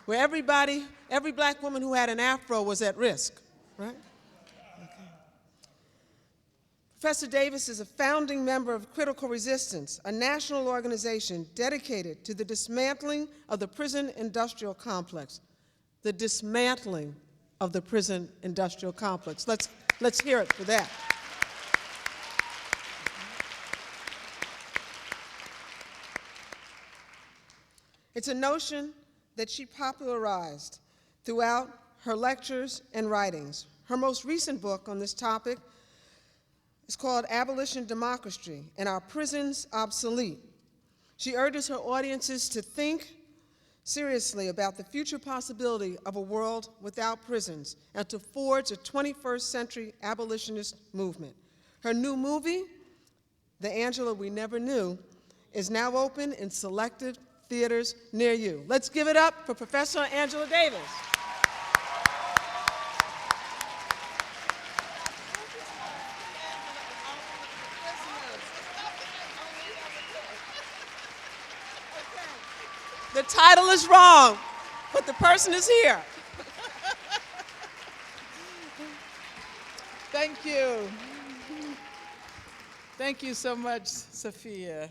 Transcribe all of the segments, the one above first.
where every black woman who had an afro was at risk, right? Professor Davis is a founding member of Critical Resistance, a national organization dedicated to the dismantling of the prison industrial complex. The dismantling of the prison industrial complex. Let's hear it for that. It's a notion that she popularized throughout her lectures and writings. Her most recent book on this topic is called Abolition Democracy and Our Prisons Obsolete. She urges her audiences to think seriously about the future possibility of a world without prisons and to forge a 21st century abolitionist movement. Her new movie, The Angela We Never Knew, is now open in selected theaters near you. Let's give it up for Professor Angela Davis. The title is wrong, but the person is here. Thank you. Thank you so much, Sophia.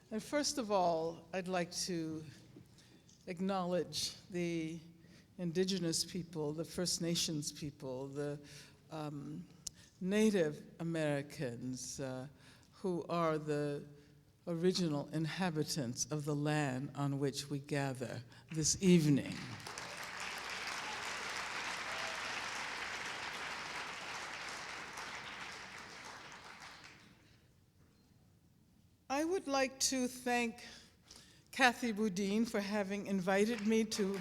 And first of all, I'd like to acknowledge the indigenous people, the First Nations people, the Native Americans who are the original inhabitants of the land on which we gather this evening. I would like to thank Kathy Boudin for having invited me to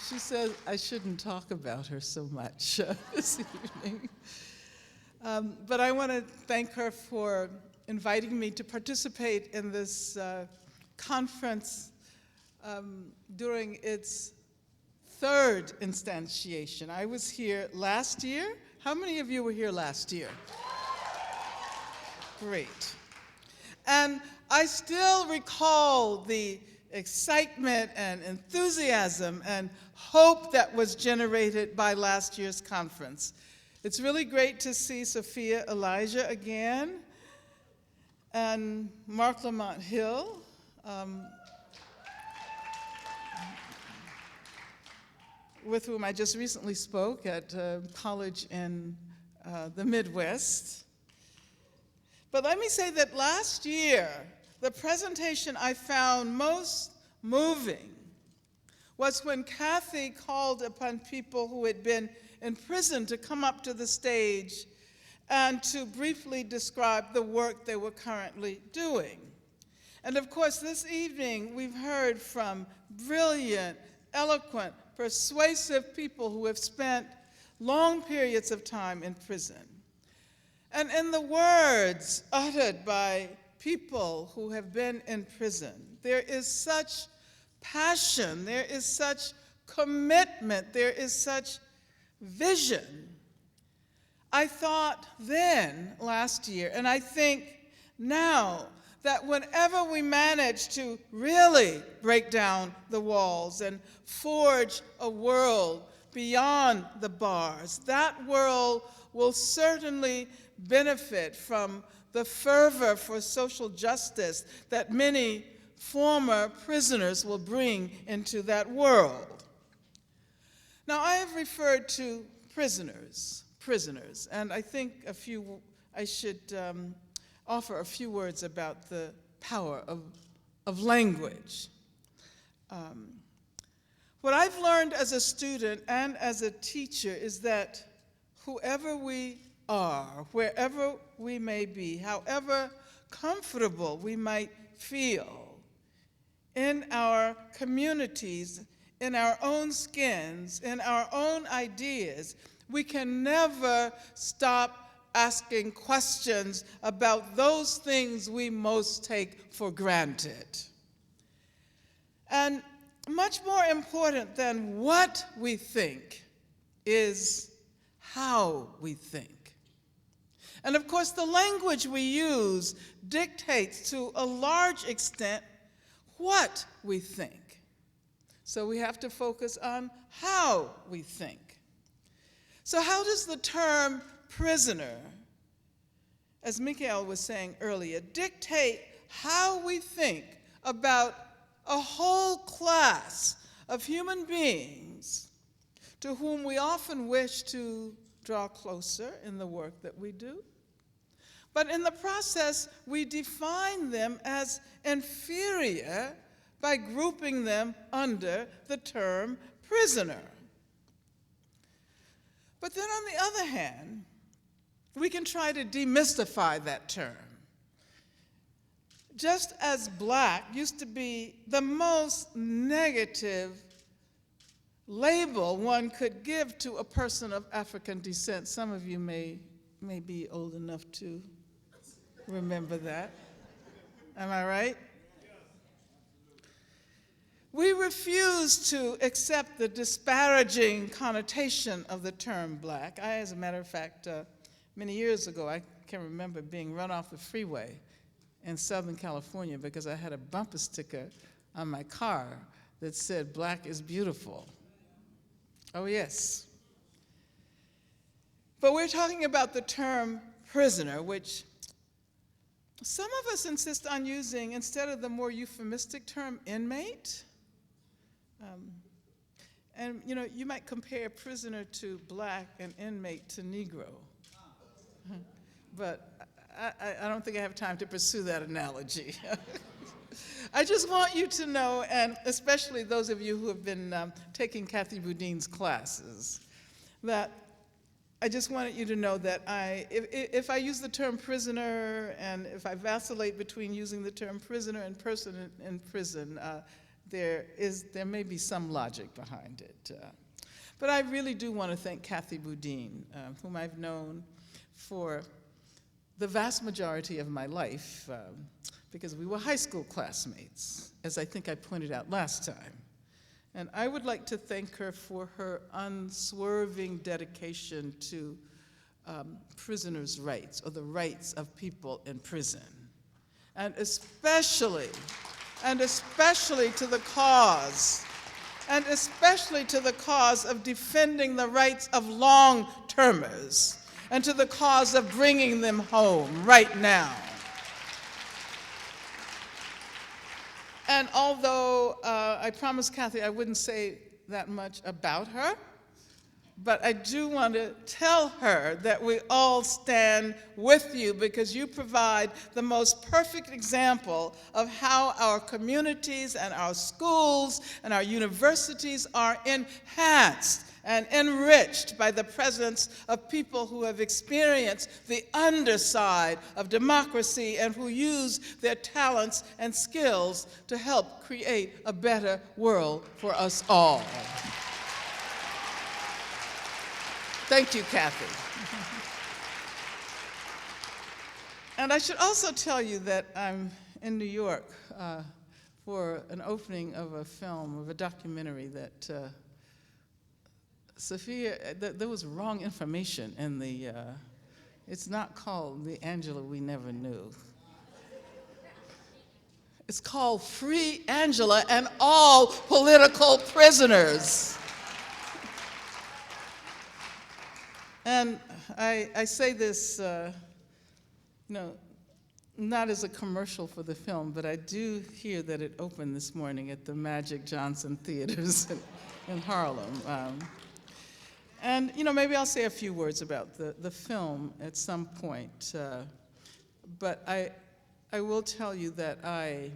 She says I shouldn't talk about her so much this evening. But I want to thank her for inviting me to participate in this conference during its third instantiation. I was here last year. How many of you were here last year? Great. And I still recall the excitement and enthusiasm and hope that was generated by last year's conference. It's really great to see Sophia Elijah again and Mark Lamont Hill. With whom I just recently spoke at a college in the Midwest. But let me say that last year, the presentation I found most moving was when Kathy called upon people who had been in prison to come up to the stage and to briefly describe the work they were currently doing. And of course, this evening, we've heard from brilliant, eloquent, persuasive people who have spent long periods of time in prison. And in the words uttered by people who have been in prison, there is such passion, there is such commitment, there is such vision. I thought then, last year, and I think now, that whenever we manage to really break down the walls and forge a world beyond the bars, that world will certainly benefit from the fervor for social justice that many former prisoners will bring into that world. Now, I have referred to prisoners, and I think I should offer a few words about the power of language. What I've learned as a student and as a teacher is that whoever we are, wherever we may be, however comfortable we might feel in our communities, in our own skins, in our own ideas, we can never stop asking questions about those things we most take for granted. And much more important than what we think is how we think. And of course, the language we use dictates to a large extent what we think. So we have to focus on how we think. So how does the term prisoner, as Mikhail was saying earlier, dictate how we think about a whole class of human beings to whom we often wish to draw closer in the work that we do? But in the process, we define them as inferior by grouping them under the term prisoner. But then on the other hand, we can try to demystify that term. Just as black used to be the most negative label one could give to a person of African descent, some of you may be old enough to remember that. Am I right? We refuse to accept the disparaging connotation of the term black. As a matter of fact, many years ago, I can remember being run off the freeway in Southern California because I had a bumper sticker on my car that said, "Black is beautiful." Oh, yes. But we're talking about the term prisoner, which some of us insist on using instead of the more euphemistic term inmate. And you know, you might compare prisoner to black and inmate to Negro. But I don't think I have time to pursue that analogy. I just want you to know, and especially those of you who have been taking Kathy Boudin's classes, that I just wanted you to know that if I use the term prisoner and if I vacillate between using the term prisoner and person in prison, there may be some logic behind it. But I really do want to thank Kathy Boudin, whom I've known for the vast majority of my life, because we were high school classmates, as I think I pointed out last time. And I would like to thank her for her unswerving dedication to prisoners' rights, or the rights of people in prison. And especially to the cause, of defending the rights of long-termers, and to the cause of bringing them home right now. And although I promised Kathy I wouldn't say that much about her, but I do want to tell her that we all stand with you because you provide the most perfect example of how our communities and our schools and our universities are enhanced and enriched by the presence of people who have experienced the underside of democracy and who use their talents and skills to help create a better world for us all. Thank you, Kathy. And I should also tell you that I'm in New York for an opening of a film, of a documentary that Sophia, there was wrong information in the, it's not called The Angela We Never Knew. It's called Free Angela and All Political Prisoners. And I say this, not as a commercial for the film, but I do hear that it opened this morning at the Magic Johnson Theaters in Harlem. And maybe I'll say a few words about the film at some point. But I will tell you that I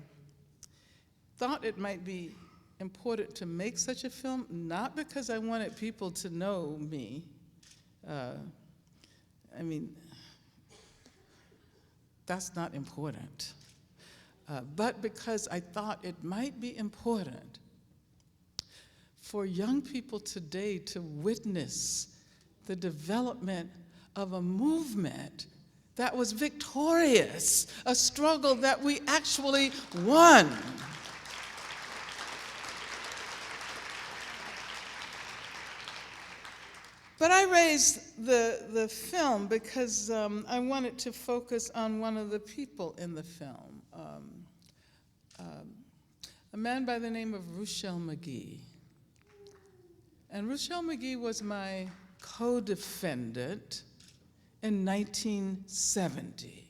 thought it might be important to make such a film, not because I wanted people to know me. That's not important. But because I thought it might be important for young people today to witness the development of a movement that was victorious, a struggle that we actually won. But I raised the film because I wanted to focus on one of the people in the film, a man by the name of Ruchell Magee. And Ruchell Magee was my co-defendant in 1970.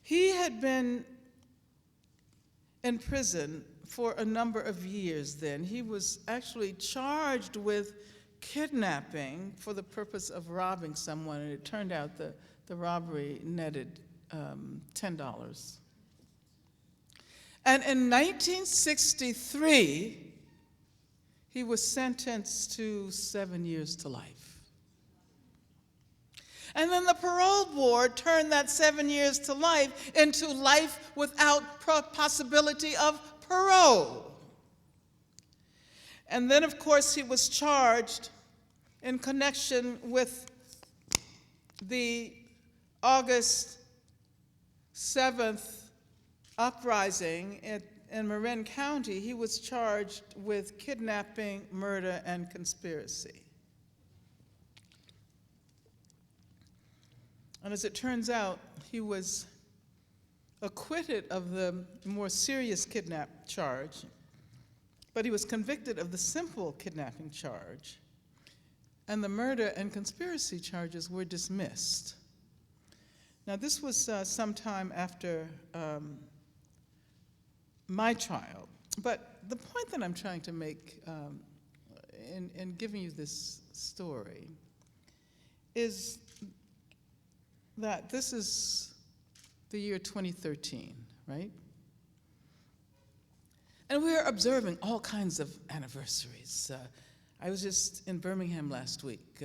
He had been in prison for a number of years then. He was actually charged with kidnapping for the purpose of robbing someone, and it turned out the robbery netted $10. And in 1963, he was sentenced to 7 years to life. And then the parole board turned that 7 years to life into life without possibility of parole. And then, of course, he was charged in connection with the August 7th uprising in Marin County. He was charged with kidnapping, murder, and conspiracy. And as it turns out, he was acquitted of the more serious kidnap charge, but he was convicted of the simple kidnapping charge, and the murder and conspiracy charges were dismissed. Now, this was sometime after my trial, but the point that I'm trying to make in giving you this story is that this is the year 2013, right? And we're observing all kinds of anniversaries. I was just in Birmingham last week,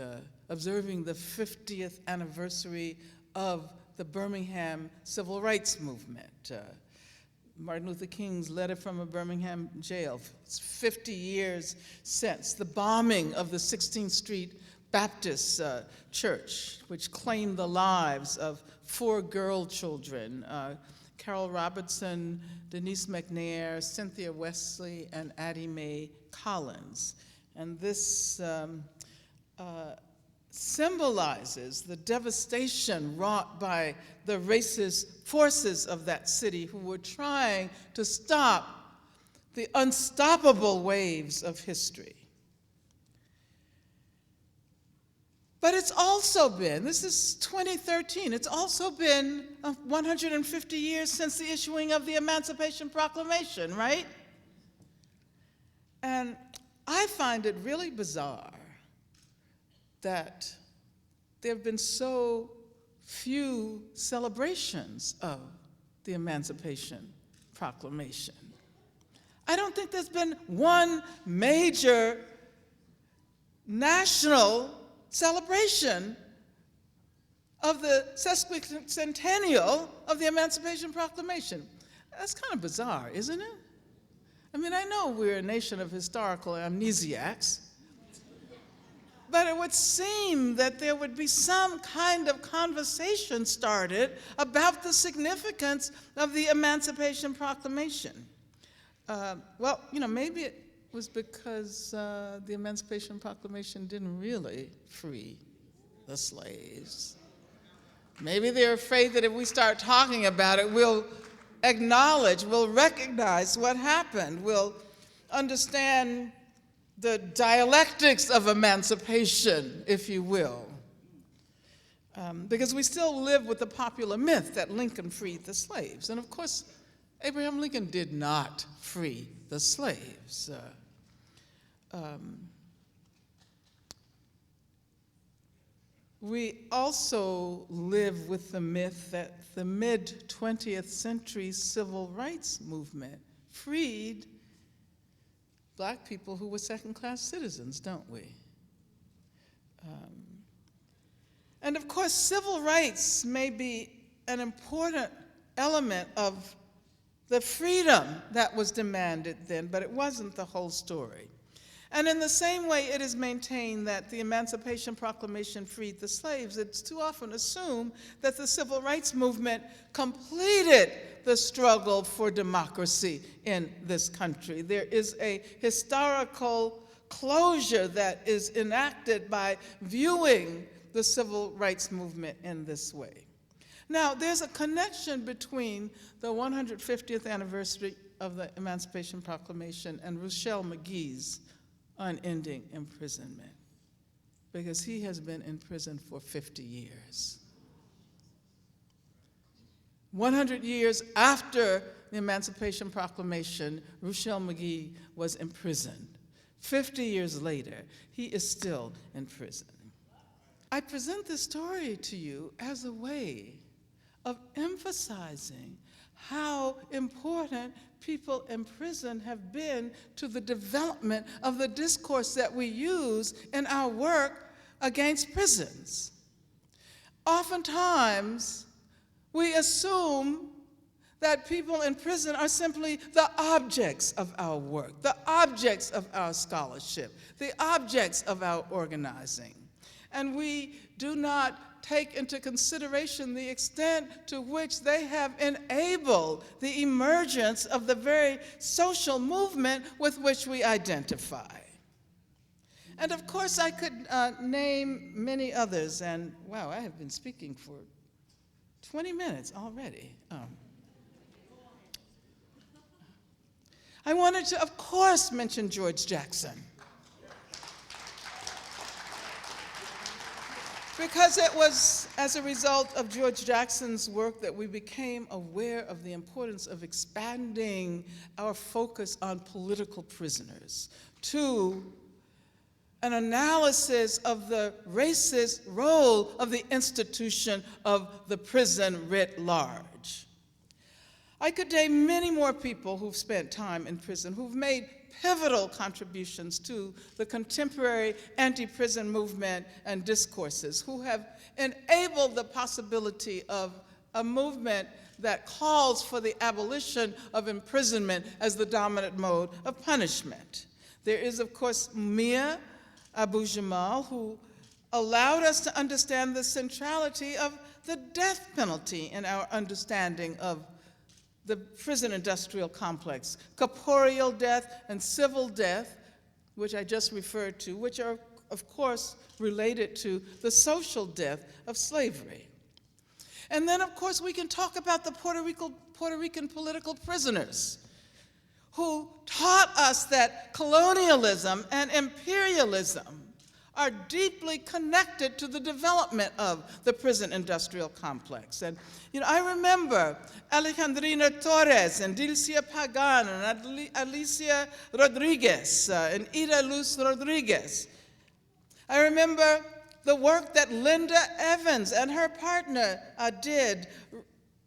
observing the 50th anniversary of the Birmingham Civil Rights Movement. Martin Luther King's letter from a Birmingham jail. It's 50 years since the bombing of the 16th Street Baptist Church, which claimed the lives of 4 girl children, Carol Robertson, Denise McNair, Cynthia Wesley, and Addie Mae Collins. And this symbolizes the devastation wrought by the racist forces of that city who were trying to stop the unstoppable waves of history. But it's also been, this is 2013, it's also been 150 years since the issuing of the Emancipation Proclamation, right? And I find it really bizarre that there have been so few celebrations of the Emancipation Proclamation. I don't think there's been one major national celebration of the sesquicentennial of the Emancipation Proclamation. That's kind of bizarre, isn't it? I mean, I know we're a nation of historical amnesiacs, but it would seem that there would be some kind of conversation started about the significance of the Emancipation Proclamation. Well, you know, maybe it was because the Emancipation Proclamation didn't really free the slaves. Maybe they're afraid that if we start talking about it, we'll acknowledge, we'll recognize what happened, we'll understand the dialectics of emancipation, if you will. Because we still live with the popular myth that Lincoln freed the slaves. And of course, Abraham Lincoln did not free the slaves. We also live with the myth that the mid-20th century civil rights movement freed Black people who were second-class citizens, don't we? And of course, civil rights may be an important element of the freedom that was demanded then, but it wasn't the whole story. And in the same way it is maintained that the Emancipation Proclamation freed the slaves, it's too often assumed that the civil rights movement completed the struggle for democracy in this country. There is a historical closure that is enacted by viewing the civil rights movement in this way. Now, there's a connection between the 150th anniversary of the Emancipation Proclamation and Ruchell Magee's unending imprisonment, because he has been in prison for 50 years. 100 years after the Emancipation Proclamation, Ruchell Magee was imprisoned. 50 years later, he is still in prison. I present this story to you as a way of emphasizing how important people in prison have been to the development of the discourse that we use in our work against prisons. Oftentimes, we assume that people in prison are simply the objects of our work, the objects of our scholarship, the objects of our organizing. And we do not take into consideration the extent to which they have enabled the emergence of the very social movement with which we identify. And of course, I could name many others, and wow, I have been speaking for 20 minutes already. I wanted to, of course, mention George Jackson, because it was as a result of George Jackson's work that we became aware of the importance of expanding our focus on political prisoners to an analysis of the racist role of the institution of the prison writ large. I could name many more people who've spent time in prison, who've made pivotal contributions to the contemporary anti-prison movement and discourses, who have enabled the possibility of a movement that calls for the abolition of imprisonment as the dominant mode of punishment. There is, of course, Mia Abu-Jamal, who allowed us to understand the centrality of the death penalty in our understanding of the prison industrial complex, corporeal death and civil death, which I just referred to, which are, of course, related to the social death of slavery. And then, of course, we can talk about the Puerto Rican political prisoners, who taught us that colonialism and imperialism are deeply connected to the development of the prison industrial complex. And I remember Alejandrina Torres and Dilcia Pagan and Alicia Rodriguez and Ida Luz Rodriguez. I remember the work that Linda Evans and her partner did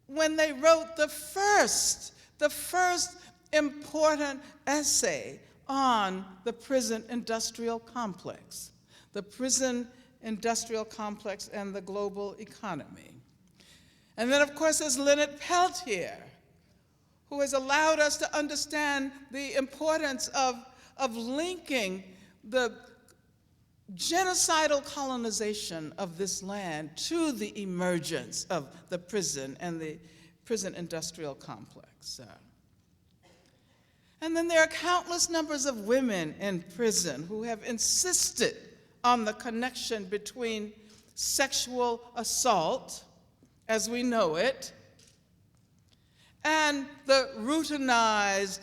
when they wrote the first important essay on the prison industrial complex, the prison industrial complex and the global economy. And then, of course, there's Leonard Peltier, who has allowed us to understand the importance of linking the genocidal colonization of this land to the emergence of the prison and the prison industrial complex. And then there are countless numbers of women in prison who have insisted on the connection between sexual assault, as we know it, and the routinized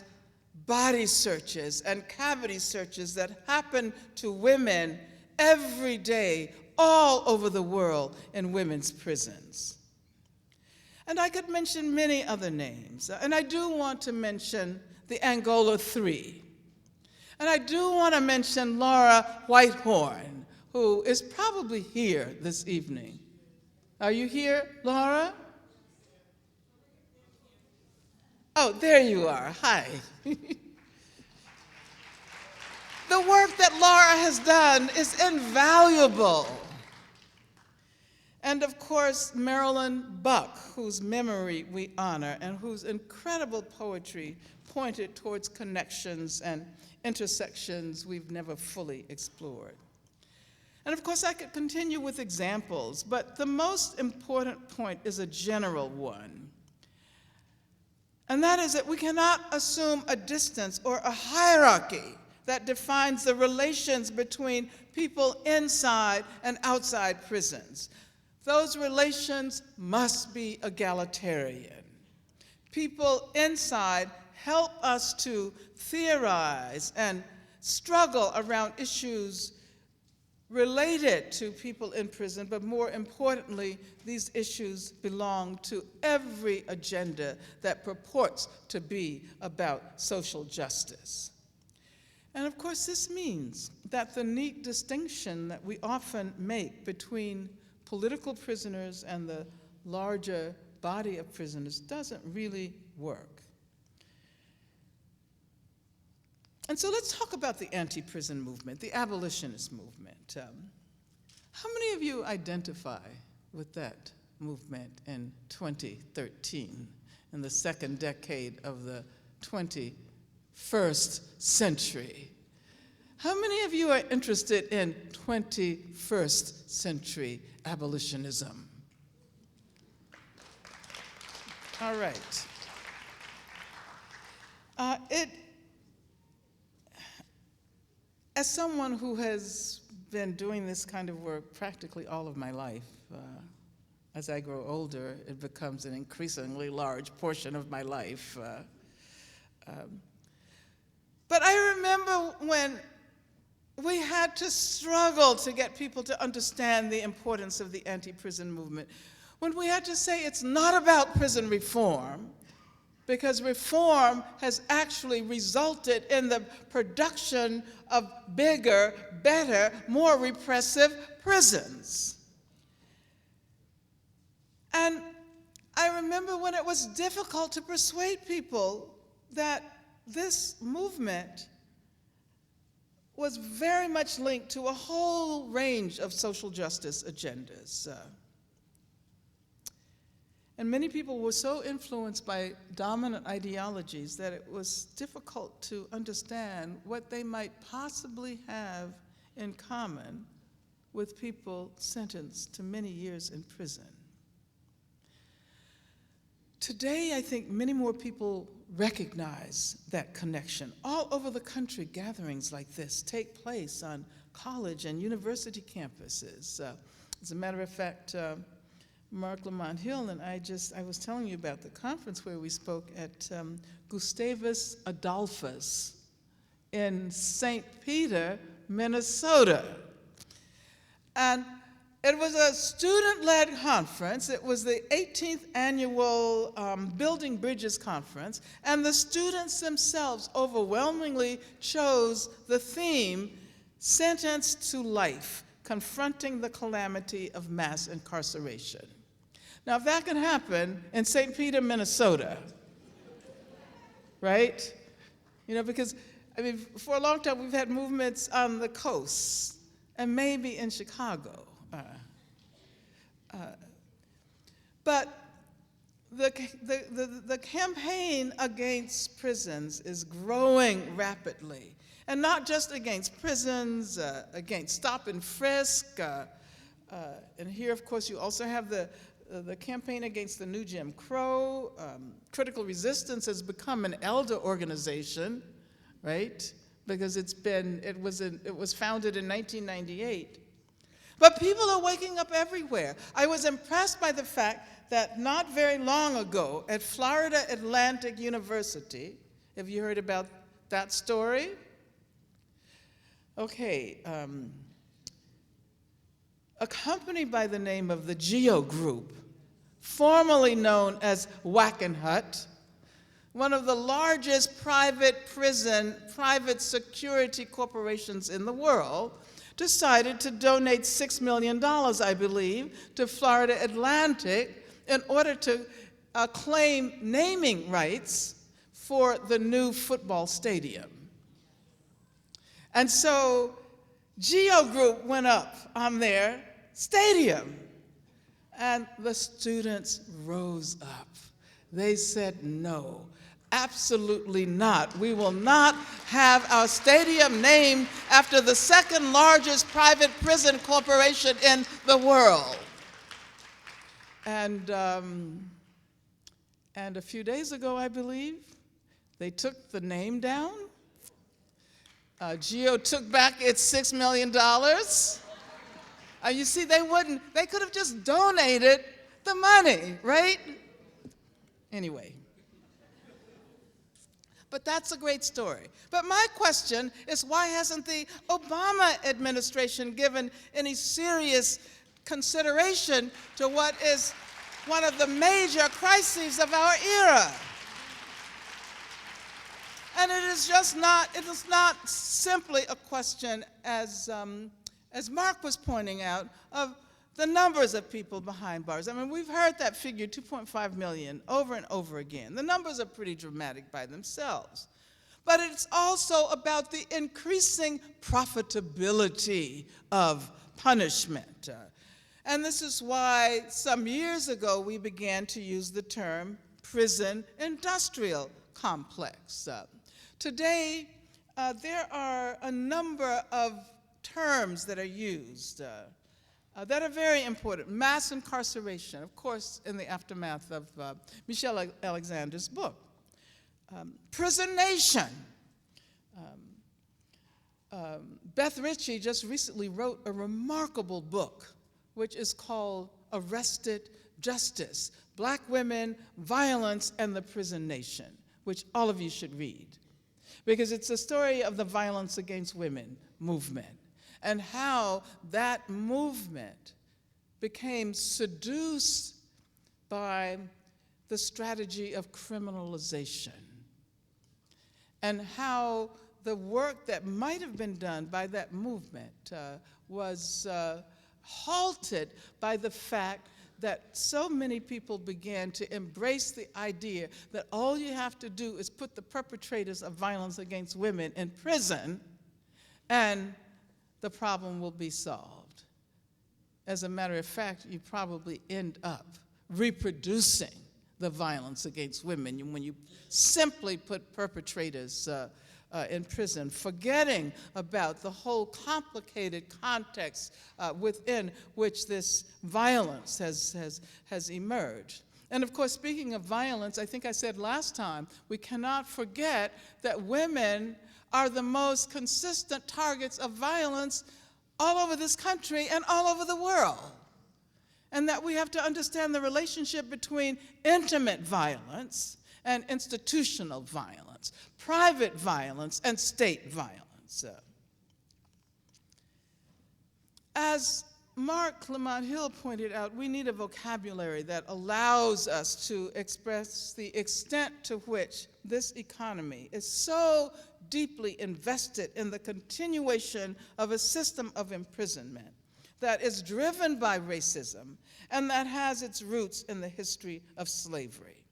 body searches and cavity searches that happen to women every day all over the world in women's prisons. And I could mention many other names, and I do want to mention the Angola Three. And I do want to mention Laura Whitehorn, who is probably here this evening. Are you here, Laura? Oh, there you are. Hi. The work that Laura has done is invaluable. And of course, Marilyn Buck, whose memory we honor and whose incredible poetry pointed towards connections and intersections we've never fully explored. And of course, I could continue with examples, but the most important point is a general one. And that is that we cannot assume a distance or a hierarchy that defines the relations between people inside and outside prisons. Those relations must be egalitarian. People inside help us to theorize and struggle around issues related to people in prison, but more importantly, these issues belong to every agenda that purports to be about social justice. And of course, this means that the neat distinction that we often make between political prisoners and the larger body of prisoners doesn't really work. And so let's talk about the anti-prison movement, the abolitionist movement. How many of you identify with that movement in 2013, in the second decade of the 21st century? How many of you are interested in 21st century abolitionism? All right. As someone who has been doing this kind of work practically all of my life, as I grow older, it becomes an increasingly large portion of my life. But I remember when we had to struggle to get people to understand the importance of the anti-prison movement, when we had to say it's not about prison reform, because reform has actually resulted in the production of bigger, better, more repressive prisons. And I remember when it was difficult to persuade people that this movement was very much linked to a whole range of social justice agendas. And many people were so influenced by dominant ideologies that it was difficult to understand what they might possibly have in common with people sentenced to many years in prison. Today, I think many more people recognize that connection. All over the country, gatherings like this take place on college and university campuses. As a matter of fact, Mark Lamont Hill and I was telling you about the conference where we spoke at Gustavus Adolphus in St. Peter, Minnesota. And it was a student-led conference. It was the 18th annual Building Bridges Conference, and the students themselves overwhelmingly chose the theme, Sentenced to Life, Confronting the Calamity of Mass Incarceration. Now, if that can happen in St. Peter, Minnesota, right? You know, because, I mean, for a long time we've had movements on the coast and maybe in Chicago. But the campaign against prisons is growing rapidly. And not just against prisons, against stop and frisk. And here, of course, you also have the campaign against the new Jim Crow. Critical Resistance has become an elder organization, right? Because it was founded in 1998. But people are waking up everywhere. I was impressed by the fact that not very long ago at Florida Atlantic University, have you heard about that story? Okay, a company by the name of the Geo Group, formerly known as Wackenhut, one of the largest private security corporations in the world, decided to donate $6 million, I believe, to Florida Atlantic in order to claim naming rights for the new football stadium. And so Geo Group went up on their stadium, and the students rose up. They said, no, absolutely not. We will not have our stadium named after the second largest private prison corporation in the world. And a few days ago, I believe, they took the name down. GEO took back its $6 million. You see, they could have just donated the money, right? Anyway. But that's a great story. But my question is, why hasn't the Obama administration given any serious consideration to what is one of the major crises of our era? And it is not simply a question, as Mark was pointing out, of the numbers of people behind bars. I mean, we've heard that figure, 2.5 million, over and over again. The numbers are pretty dramatic by themselves. But it's also about the increasing profitability of punishment. And this is why some years ago we began to use the term prison industrial complex. Today, there are a number of terms that are used that are very important. Mass incarceration, of course, in the aftermath of Michelle Alexander's book. Prison nation. Beth Ritchie just recently wrote a remarkable book, which is called Arrested Justice: Black Women, Violence, and the Prison Nation, which all of you should read, because it's a story of the violence against women movement and how that movement became seduced by the strategy of criminalization, and how the work that might have been done by that movement was halted by the fact that so many people began to embrace the idea that all you have to do is put the perpetrators of violence against women in prison and the problem will be solved. As a matter of fact, you probably end up reproducing the violence against women when you simply put perpetrators in prison, forgetting about the whole complicated context within which this violence has emerged. And of course, speaking of violence, I think I said last time, we cannot forget that women are the most consistent targets of violence all over this country and all over the world. And that we have to understand the relationship between intimate violence and institutional violence, private violence and state violence. As Mark Clement Hill pointed out, we need a vocabulary that allows us to express the extent to which this economy is so deeply invested in the continuation of a system of imprisonment that is driven by racism and that has its roots in the history of slavery.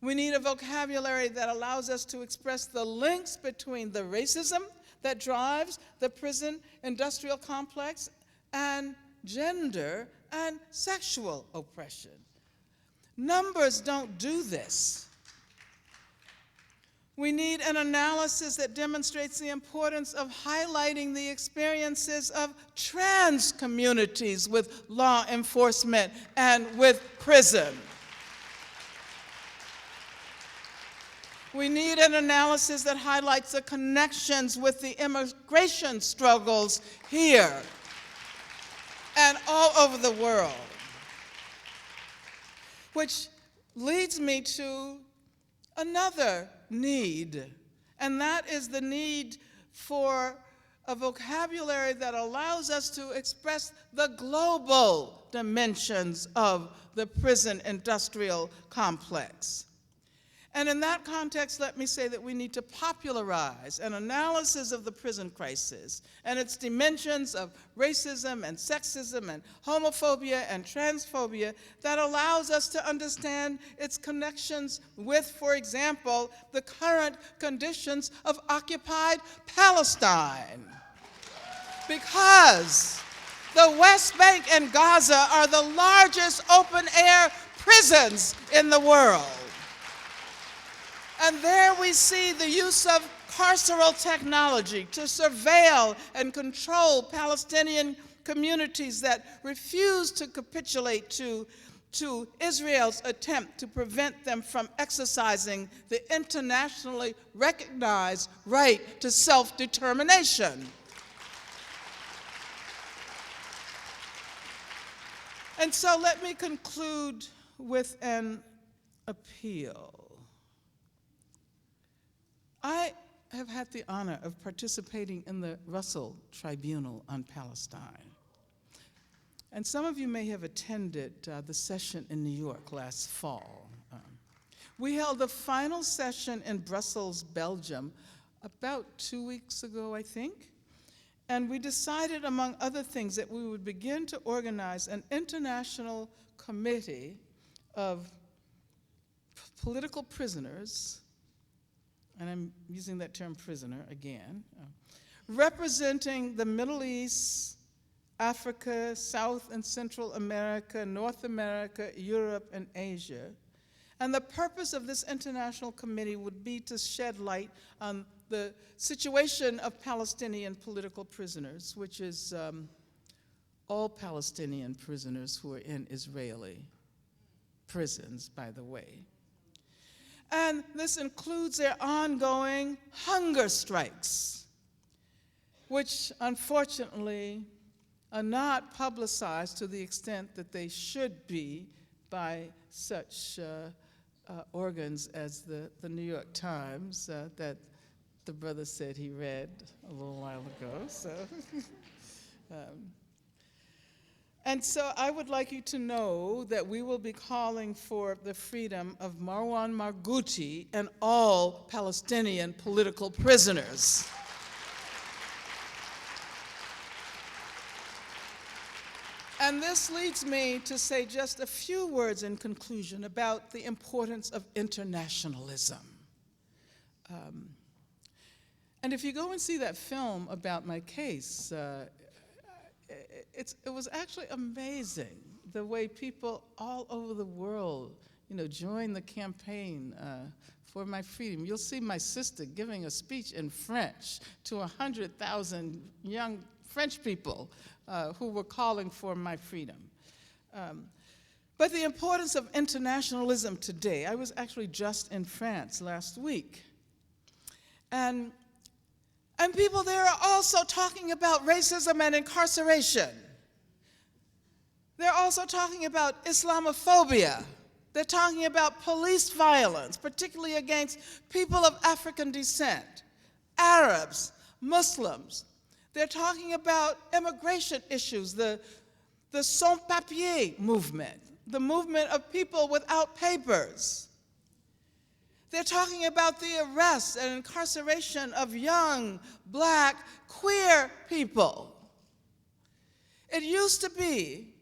We need a vocabulary that allows us to express the links between the racism that drives the prison industrial complex and gender and sexual oppression. Numbers don't do this. We need an analysis that demonstrates the importance of highlighting the experiences of trans communities with law enforcement and with prison. We need an analysis that highlights the connections with the immigration struggles here and all over the world. Which leads me to another need, and that is the need for a vocabulary that allows us to express the global dimensions of the prison industrial complex. And in that context, let me say that we need to popularize an analysis of the prison crisis and its dimensions of racism and sexism and homophobia and transphobia that allows us to understand its connections with, for example, the current conditions of occupied Palestine. Because the West Bank and Gaza are the largest open-air prisons in the world. And there we see the use of carceral technology to surveil and control Palestinian communities that refuse to capitulate to to Israel's attempt to prevent them from exercising the internationally recognized right to self-determination. And so let me conclude with an appeal. I have had the honor of participating in the Russell Tribunal on Palestine. And some of you may have attended the session in New York last fall. We held the final session in Brussels, Belgium, about 2 weeks ago, I think. And we decided, among other things, that we would begin to organize an international committee of political prisoners, and I'm using that term prisoner again, representing the Middle East, Africa, South and Central America, North America, Europe, and Asia. And the purpose of this international committee would be to shed light on the situation of Palestinian political prisoners, which is all Palestinian prisoners who are in Israeli prisons, by the way. And this includes their ongoing hunger strikes, which unfortunately are not publicized to the extent that they should be by such organs as the New York Times that the brother said he read a little while ago. So, and so I would like you to know that we will be calling for the freedom of Marwan Margouti and all Palestinian political prisoners. And this leads me to say just a few words in conclusion about the importance of internationalism. And if you go and see that film about my case, it was actually amazing the way people all over the world, joined the campaign for my freedom. You'll see my sister giving a speech in French to 100,000 young French people who were calling for my freedom. But the importance of internationalism today, I was actually just in France last week. And people there are also talking about racism and incarceration. They're also talking about Islamophobia. They're talking about police violence, particularly against people of African descent, Arabs, Muslims. They're talking about immigration issues, the sans-papiers movement, the movement of people without papers. They're talking about the arrest and incarceration of young, black, queer people. It used to be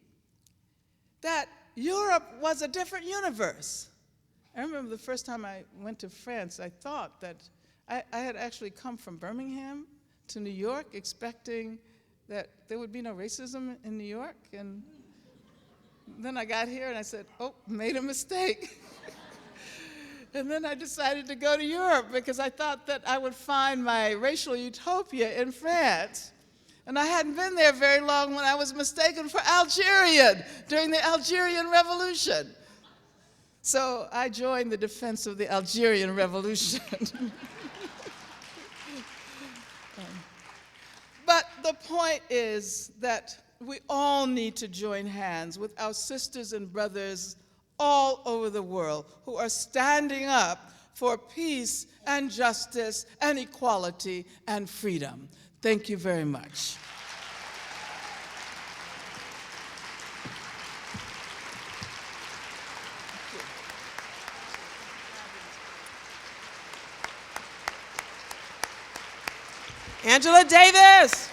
that Europe was a different universe. I remember the first time I went to France, I thought that I had actually come from Birmingham to New York expecting that there would be no racism in New York. And then I got here and I said, oh, made a mistake. And then I decided to go to Europe because I thought that I would find my racial utopia in France. And I hadn't been there very long when I was mistaken for Algerian during the Algerian Revolution. So I joined the defense of the Algerian Revolution. But the point is that we all need to join hands with our sisters and brothers all over the world who are standing up for peace and justice and equality and freedom. Thank you very much. Angela Davis.